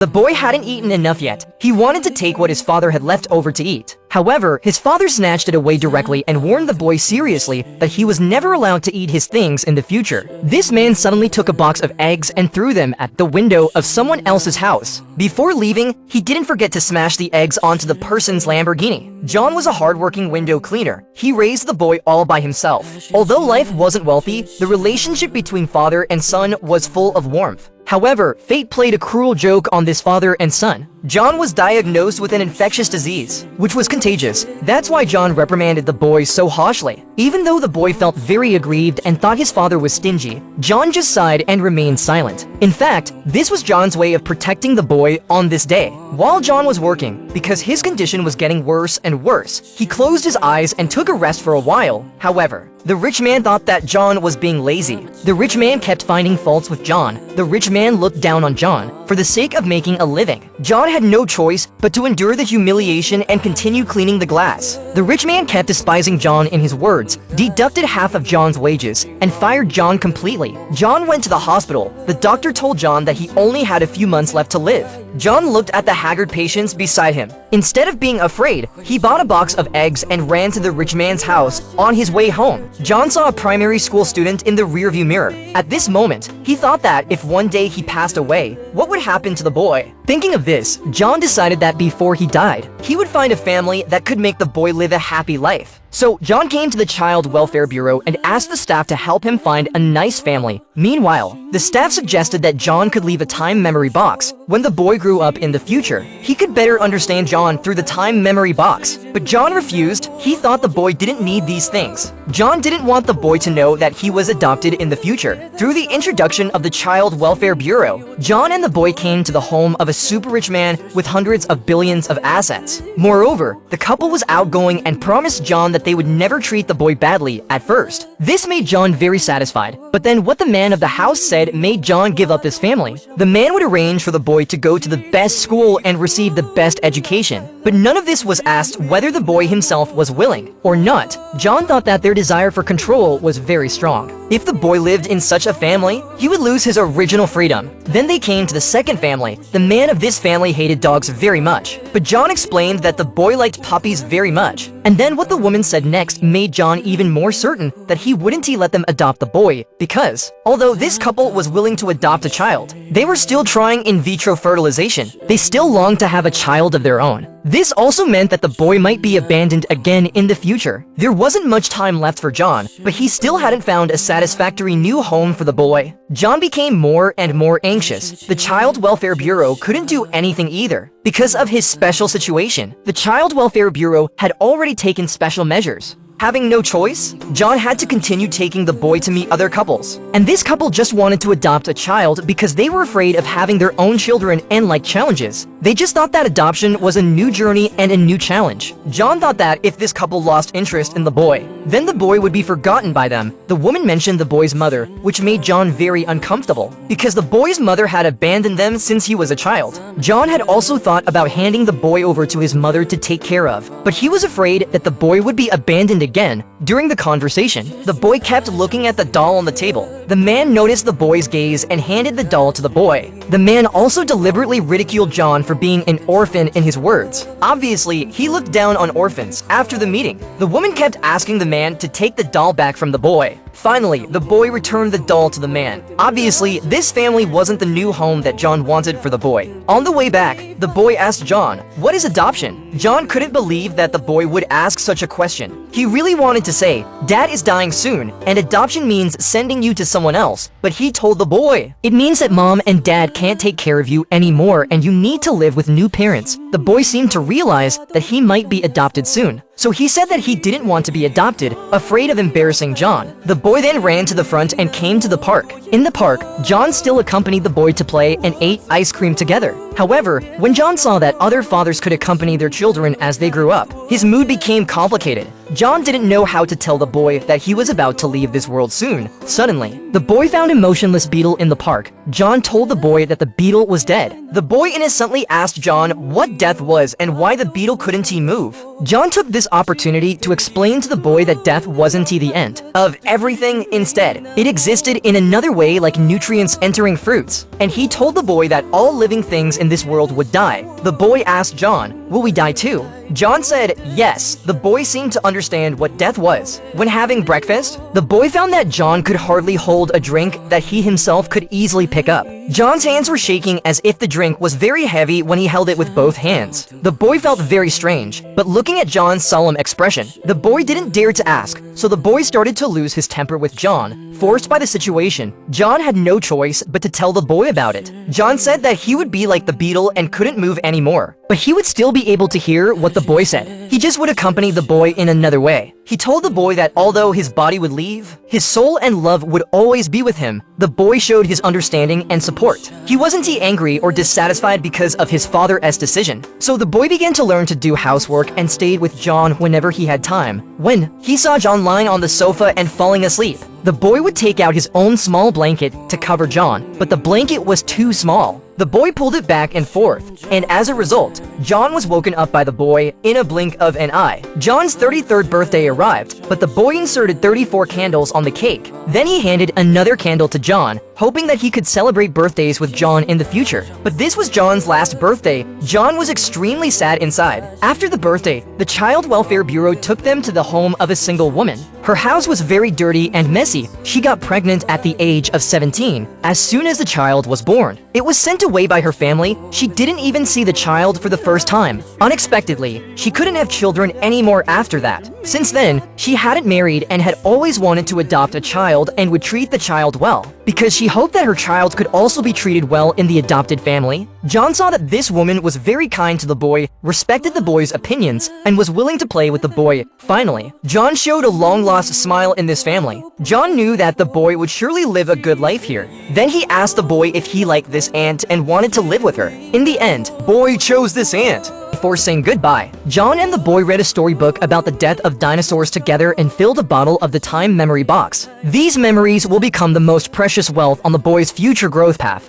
The boy hadn't eaten enough yet. He wanted to take what his father had left over to eat. However, his father snatched it away directly and warned the boy seriously that he was never allowed to eat his things in the future. This man suddenly took a box of eggs and threw them at the window of someone else's house. Before leaving, he didn't forget to smash the eggs onto the person's Lamborghini. John was a hardworking window cleaner. He raised the boy all by himself. Although life wasn't wealthy, the relationship between father and son was full of warmth. However, fate played a cruel joke on this father and son. John was diagnosed with an infectious disease, which was contagious. That's why John reprimanded the boy so harshly. Even though the boy felt very aggrieved and thought his father was stingy, John just sighed and remained silent. In fact, this was John's way of protecting the boy on this day. While John was working, because his condition was getting worse and worse, he closed his eyes and took a rest for a while. However, the rich man thought that John was being lazy. The rich man kept finding faults with John. The rich man looked down on John for the sake of making a living. John had no choice but to endure the humiliation and continue cleaning the glass. The rich man kept despising John in his words, deducted half of John's wages, and fired John completely. John went to the hospital. The doctor told John that he only had a few months left to live. John looked at the haggard patients beside him. Instead of being afraid, he bought a box of eggs and ran to the rich man's house. On his way home, John saw a primary school student in the rearview mirror. At this moment, he thought that if one day he passed away, what would happen to the boy? Thinking of this, John decided that before he died, he would find a family that could make the boy live a happy life. So John came to the Child Welfare Bureau and asked the staff to help him find a nice family. Meanwhile, the staff suggested that John could leave a time memory box. When the boy grew up in the future, he could better understand John through the time memory box. But John refused. He thought the boy didn't need these things. John didn't want the boy to know that he was adopted in the future. Through the introduction of the Child Welfare Bureau, John and the boy came to the home of a super rich man with hundreds of billions of assets. Moreover, the couple was outgoing and promised John that they would never treat the boy badly at first. This made John very satisfied. But then what the man of the house said made John give up his family. The man would arrange for the boy to go to the best school and receive the best education. But none of this was asked whether the boy himself was willing or not. John thought that their desire for control was very strong. If the boy lived in such a family, he would lose his original freedom. Then they came to the second family. The man of this family hated dogs very much. But John explained that the boy liked puppies very much. And then what the woman said next made John even more certain that he wouldn't let them adopt the boy, because although this couple was willing to adopt a child, they were still trying in vitro fertilization. They still longed to have a child of their own. This also meant that the boy might be abandoned again in the future. There wasn't much time left for John, but he still hadn't found a satisfactory new home for the boy. John became more and more anxious. The Child Welfare Bureau couldn't do anything either. Because of his special situation, the Child Welfare Bureau had already taken special measures. Having no choice, John had to continue taking the boy to meet other couples. And this couple just wanted to adopt a child because they were afraid of having their own children and liked challenges. They just thought that adoption was a new journey and a new challenge. John thought that if this couple lost interest in the boy, then the boy would be forgotten by them. The woman mentioned the boy's mother, which made John very uncomfortable, because the boy's mother had abandoned them since he was a child. John had also thought about handing the boy over to his mother to take care of, but he was afraid that the boy would be abandoned again. During the conversation, the boy kept looking at the doll on the table. The man noticed the boy's gaze and handed the doll to the boy. The man also deliberately ridiculed John for being an orphan in his words. Obviously, he looked down on orphans. After the meeting, the woman kept asking the man to take the doll back from the boy. Finally, the boy returned the doll to the man. Obviously, this family wasn't the new home that John wanted for the boy. On the way back, the boy asked John, "What is adoption?" John couldn't believe that the boy would ask such a question. He really wanted to say, "Dad is dying soon, and adoption means sending you to someone else." But he told the boy, "It means that mom and dad can't take care of you anymore and you need to live with new parents." The boy seemed to realize that he might be adopted soon. So he said that he didn't want to be adopted, afraid of embarrassing John. The boy then ran to the front and came to the park. In the park, John still accompanied the boy to play and ate ice cream together. However, when John saw that other fathers could accompany their children as they grew up, his mood became complicated. John didn't know how to tell the boy that he was about to leave this world soon. Suddenly, the boy found a motionless beetle in the park. John told the boy that the beetle was dead. The boy innocently asked John what death was and why the beetle couldn't he move. John took this opportunity to explain to the boy that death wasn't the end of everything. Instead, it existed in another way, like nutrients entering fruits. And he told the boy that all living things in this world would die. The boy asked John, "Will we die too?" John said yes. The boy seemed to understand what death was. When having breakfast, the boy found that John could hardly hold a drink that he himself could easily pick up. John's hands were shaking as if the drink was very heavy when he held it with both hands. The boy felt very strange, but looking at John's solemn expression, the boy didn't dare to ask, so the boy started to lose his temper with John. Forced by the situation, John had no choice but to tell the boy about it. John said that he would be like the beetle and couldn't move anymore, but he would still be able to hear what the boy said. He just would accompany the boy in another way. He told the boy that although his body would leave, his soul and love would always be with him. The boy showed his understanding and support. He wasn't angry or dissatisfied because of his father's decision. So the boy began to learn to do housework and stayed with John whenever he had time. When he saw John lying on the sofa and falling asleep, the boy would take out his own small blanket to cover John, but the blanket was too small. The boy pulled it back and forth, and as a result, John was woken up by the boy in a blink of an eye. John's 33rd birthday arrived, but the boy inserted 34 candles on the cake. Then he handed another candle to John, hoping that he could celebrate birthdays with John in the future. But this was John's last birthday. John was extremely sad inside. After the birthday, the Child Welfare Bureau took them to the home of a single woman. Her house was very dirty and messy. She got pregnant at the age of 17, as soon as the child was born. It was sent away by her family. She didn't even see the child for the first time. Unexpectedly, she couldn't have children anymore after that. Since then, she hadn't married and had always wanted to adopt a child and would treat the child well, because she hoped that her child could also be treated well in the adopted family. John saw that this woman was very kind to the boy, respected the boy's opinions, and was willing to play with the boy. Finally, John showed a long-lost smile in this family. John knew that the boy would surely live a good life here. Then he asked the boy if he liked this aunt and wanted to live with her. In the end, boy chose this aunt. Before saying goodbye, John and the boy read a storybook about the death of dinosaurs together and filled a bottle of the time memory box. These memories will become the most precious wealth on the boy's future growth path.